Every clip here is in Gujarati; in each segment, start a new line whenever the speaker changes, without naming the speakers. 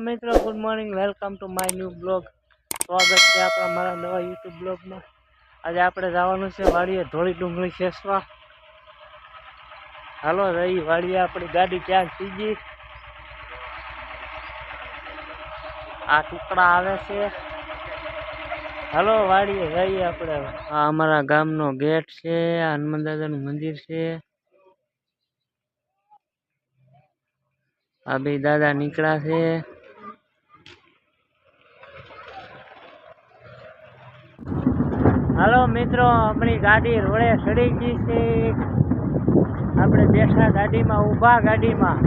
મિત્રો good morning, welcome to my new blog. સ્વાગત છે આપણા મારા નવા યુટ્યુબ બ્લોગમાં. આજે આપણે જવાનું છે વાડીએ ધોળી ડુંગળી ખેંચવા. હાલો રહી વાડીએ, આપણી ગાડી ક્યાંક થઈ ગઈ. આ ટુકડા આવે છે. હાલો વાડીએ જઈએ આપણે. આ અમારા ગામનો ગેટ છે, આ હનુમાન દાદાનું મંદિર છે. આ બે દાદા નીકળ્યા છે. હાલો મિત્રો, આપણી ગાડી રોડે ચડી ગઈ છે. આપણે બેઠા ગાડીમાં, ઊભા ગાડીમાં.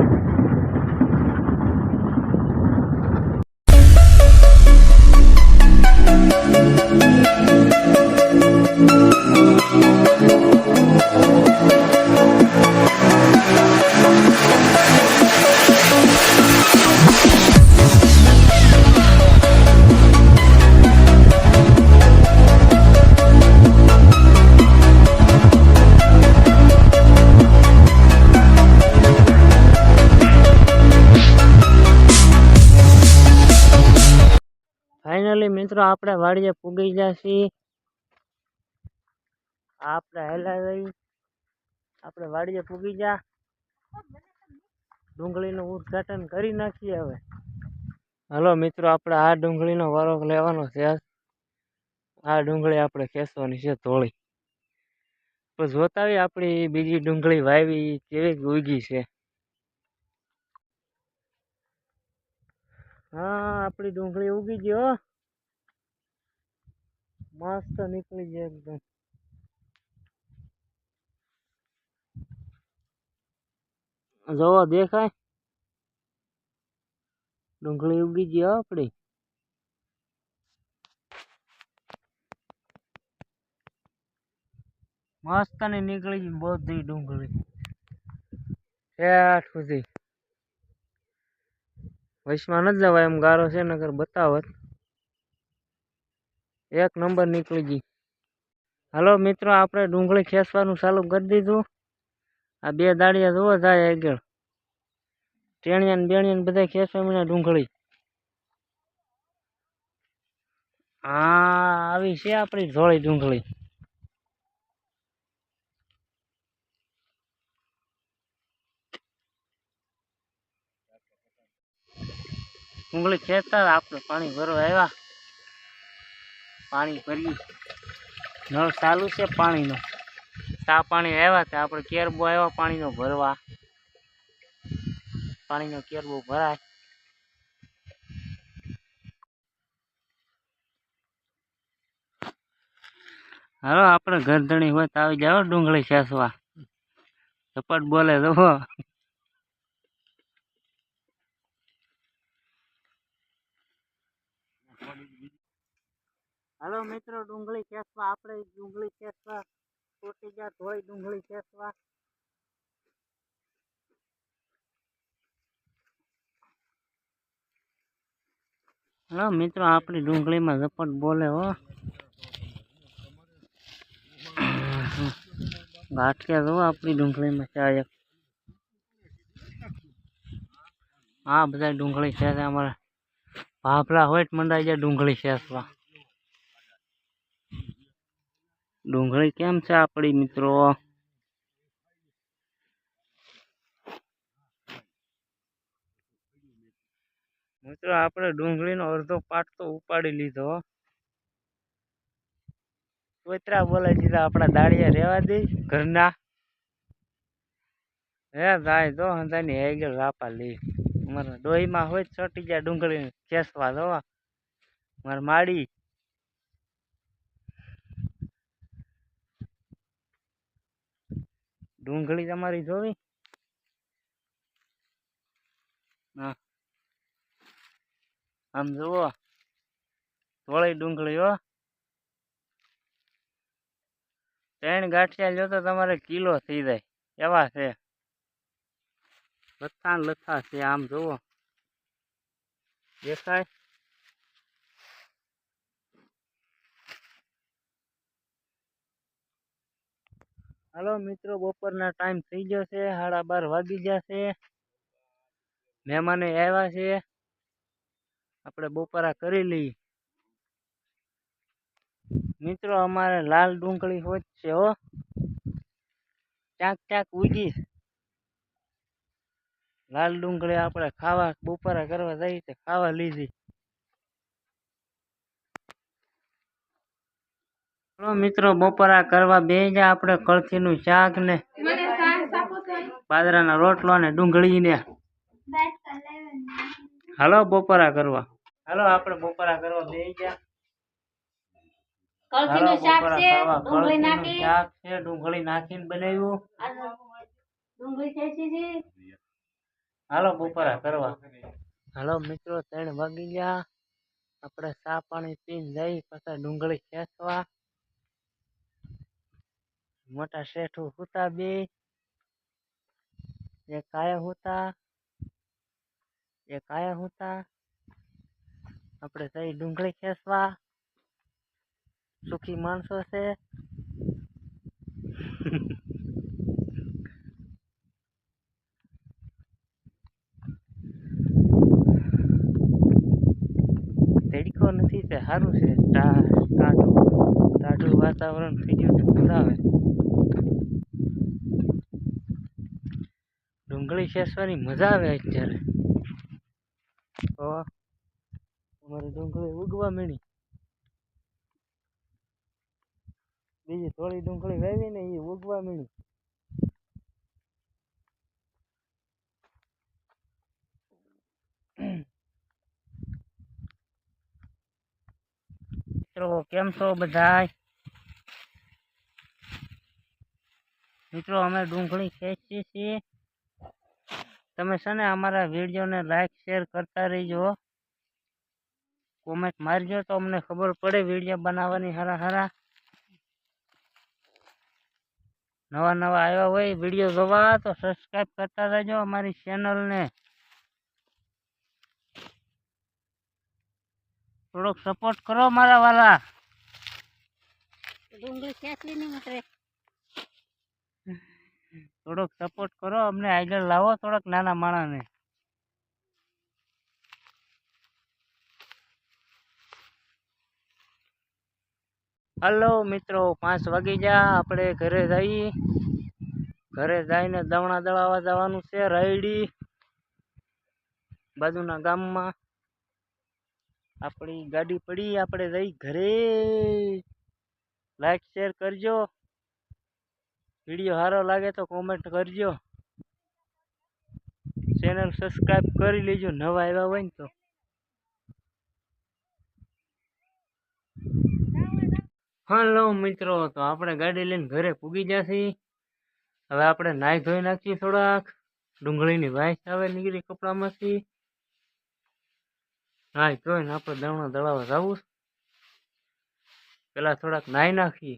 ફાઇનલી મિત્રો આપણે વાડીએ પૂગી ગયા છીએ. આપણે હેલા રહી, આપણે વાડીએ પૂગી ગયા. ડુંગળીનું ઉદ્ઘાટન કરી નાખીએ હવે. હાલો મિત્રો, આપણે આ ડુંગળીનો વારો લેવાનો છે. આ ડુંગળી આપણે ખેંચવાની છે ધોળી. તો જોતા આવી આપણી બીજી ડુંગળી વાવી કેવી ઉગી છે. હા, આપણી ડુંગળી ઉગી ગઈ, મસ્ત નીકળી જાય એકદમ. જોવો દેખાય, ડુંગળી ઉગી ગઈ આપણી. મસ્ત ની નીકળી ગઈ બધી ડુંગળી ઠેઠ સુધી. વૈશમાં નથી જવાય, એમ ગારો છે, નગર બતાવત. એક નંબર નીકળી ગઈ. હાલો મિત્રો, આપણે ડુંગળી ખેંચવાનું ચાલુ કરી દીધું. આ બે દાડિયા જોવો થાય આગળ. ટેણિયા ને બેણિયા બધા ખેંચવા મીના ડુંગળી. હા, આવી છે આપણી ધોળી ડુંગળી. ડુંગળી ખેંચતા આપણે પાણી ભરવા આવ્યા. પાણી ભરી, નળ ચાલુ છે પાણીનો. ચા પાણી આવ્યા હતા, આપણે કેરબો આવ્યા પાણીનો ભરવા. પાણીનો કેરબો ભરાય. હાલો, આપણે ગરદણી હોય તો આવી જાવ ડુંગળી ખેંચવા. ઝપટ બોલે તો. હાલો મિત્રો, ડુંગળી ખેંચવા આપણે ડુંગળી ખેંચવા છોટી ગયા ધોઈ ડુંગળી ખેંચવા. હાલો મિત્રો, આપણી ડુંગળીમાં ઝપટ બોલે હો. ગાંઠિયા જો આપણી ડુંગળીમાં ચાય. હા, બધા ડુંગળી છે અમારે. ભાભલા હોય મંડાઈ જાય ડુંગળી ખેંચવા. ડુંગળી કેમ છે આપણી મિત્રો? મિત્રો, આપણે ડુંગળીનો અડધો પાટ તો ઉપાડી લીધો. કોતરા બોલાવી દીધા આપણા દાડિયા રેવા દે ઘરના. હે જાય તો હંધાની હેગલ રાપા લે. અમારા ડોહીમાં હોય છટી જાય ડુંગળી ખેંચવા દવા. મારે માડી ડુંગળી તમારી જોવી. હા, આમ જુઓ ધોળી ડુંગળી હો. 3 ગાંઠિયા લ્યો તો તમારે કિલો થઈ જાય એવા છે. લથા લથા છે, આમ જુઓ દેખાય. હાલો મિત્રો, બપોરના ટાઈમ થઈ ગયો છે, 12:30 વાગી ગયા છે. મહેમાને આવ્યા છે. આપણે બપોરા કરી લઈએ. મિત્રો અમારે લાલ ડુંગળી હોત છે હો, ક્યાંક ક્યાંક ઉગી. લાલ ડુંગળી આપણે ખાવા બપોરા કરવા જઈએ તો ખાવા લીધી. મિત્રો બપોરા કરવા બે જા આપણે કળથીનું શાક ને બાજરાના રોટલો ને ડુંગળી ને. હાલો બપોરા કરવા. હાલો આપણે બપોરા કરવા બે જા. કળથીનું શાક છે, ડુંગળી નાખી શાક છે, ડુંગળી નાખીને બનાવ્યું. ડુંગળી ખેંચી છે. હાલો બપોરા કરવા. હાલો મિત્રો 3 વાગી ગયા. આપણે ચા પાણી પીને જઈ પછી ડુંગળી ખેંચવા. મોટા શેઠું હુતા બે, એક આયા હુતા, એક આયા હુતા. આપણે જઈ ડુંગળી ખેંચવા. સુખી માણસો છે. તડકો નથી તે સારું છે. ટાઢું વાતાવરણ થઈ ગયું મજા આવે. ડુંગળી ખેંચવાની મજા આવે અત્યારે. તો અમારી ડુંગળી ઉગવા માંડી. બીજી થોડી ડુંગળી વાવી ને એ ઉગવા માંડી. મિત્રો કેમ છો બધાય? મિત્રો અમે ડુંગળી ખેંચીએ છીએ. તમે છે ને અમારા વિડીયોને લાઈક શેર કરતા રહીજો, કોમેન્ટ મારજો તો અમને ખબર પડે વિડીયો બનાવવાની. હારા નવા આવ્યા હોય વિડીયો જોવા તો સબસ્ક્રાઈબ કરતા રહેજો અમારી ચેનલને. થોડોક સપોર્ટ કરો મારા વાલા. ડુંગળી ખેંચી નહીં ઉતરે. થોડોક સપોર્ટ કરો અમને, આગળ લાવો થોડાક નાના માણસને. હલો મિત્રો 5 વાગી જા. આપણે ઘરે જઈએ. ઘરે જઈને દવણા દળાવવા જવાનું છે. રાયડી બાજુના ગામમાં આપણી ગાડી પડી. આપણે જઈ ઘરે. લાઈક શેર કરજો. વિડીયો સારો લાગે તો કોમેન્ટ કરજો. ચેનલ સબસ્ક્રાઈબ કરી લેજો નવા આવ્યા હોય ને તો. હલો મિત્રો, તો આપણે ગાડી લઈને ઘરે પૂગી જશે. હવે આપણે નાહી ધોઈ નાખીએ. થોડાક ડુંગળીની વાઈસ આવે નીકળી કપડામાંથી. નાહી ધોઈને આપણે દવણા દળાવવા જવું. પેલા થોડાક નાહી નાખીએ.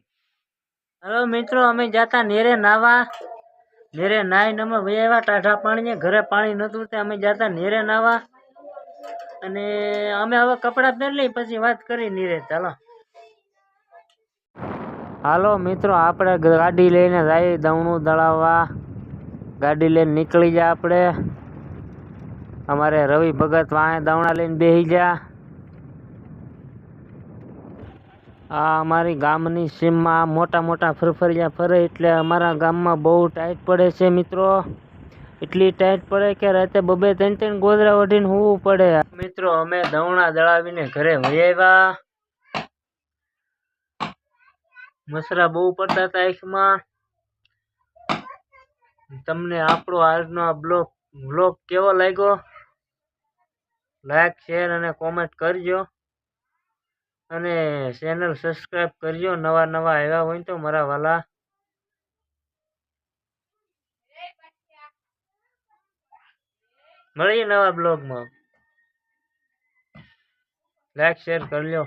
હલો મિત્રો, અમે જતા નેરે નાવા. નેરે નાહીને અમે વહી આવ્યા ટાઢા પાણીએ. ઘરે પાણી નહોતું તે અમે જતા નેરે નાવા. અને અમે હવે કપડાં પહેરી લઈ પછી વાત કરી નીરે. ચાલો હાલો મિત્રો, આપણે ગાડી લઈને જઈએ દવણું દળાવવા. ગાડી લઈને નીકળી જા. આપણે અમારે રવિ ભગત વાંહે દવણા લઈને બેસી જા. આ અમારી ગામની સીમમાં મોટા મોટા ફરફરિયા ફરે એટલે અમારા ગામમાં બહુ ટાઈટ પડે છે મિત્રો. એટલી ટાઈટ પડે કે રાતે 2-3 ગોદરા ઓઢીને સૂવું પડે. મિત્રો અમે દવણા દળાવીને ઘરે વહી આવ્યા. મસરા બહુ પડતા હતા આંખમાં. તમને આપણો આજનો આ બ્લોગ કેવો લાગ્યો? લાઈક શેર અને કોમેન્ટ કરજો. અને ચેનલ સબસ્ક્રાઈબ કરજો નવા આવ્યા હોય તો મારા વાલા. મળીએ નવા બ્લોગમાં. લાઈક શેર કરજો.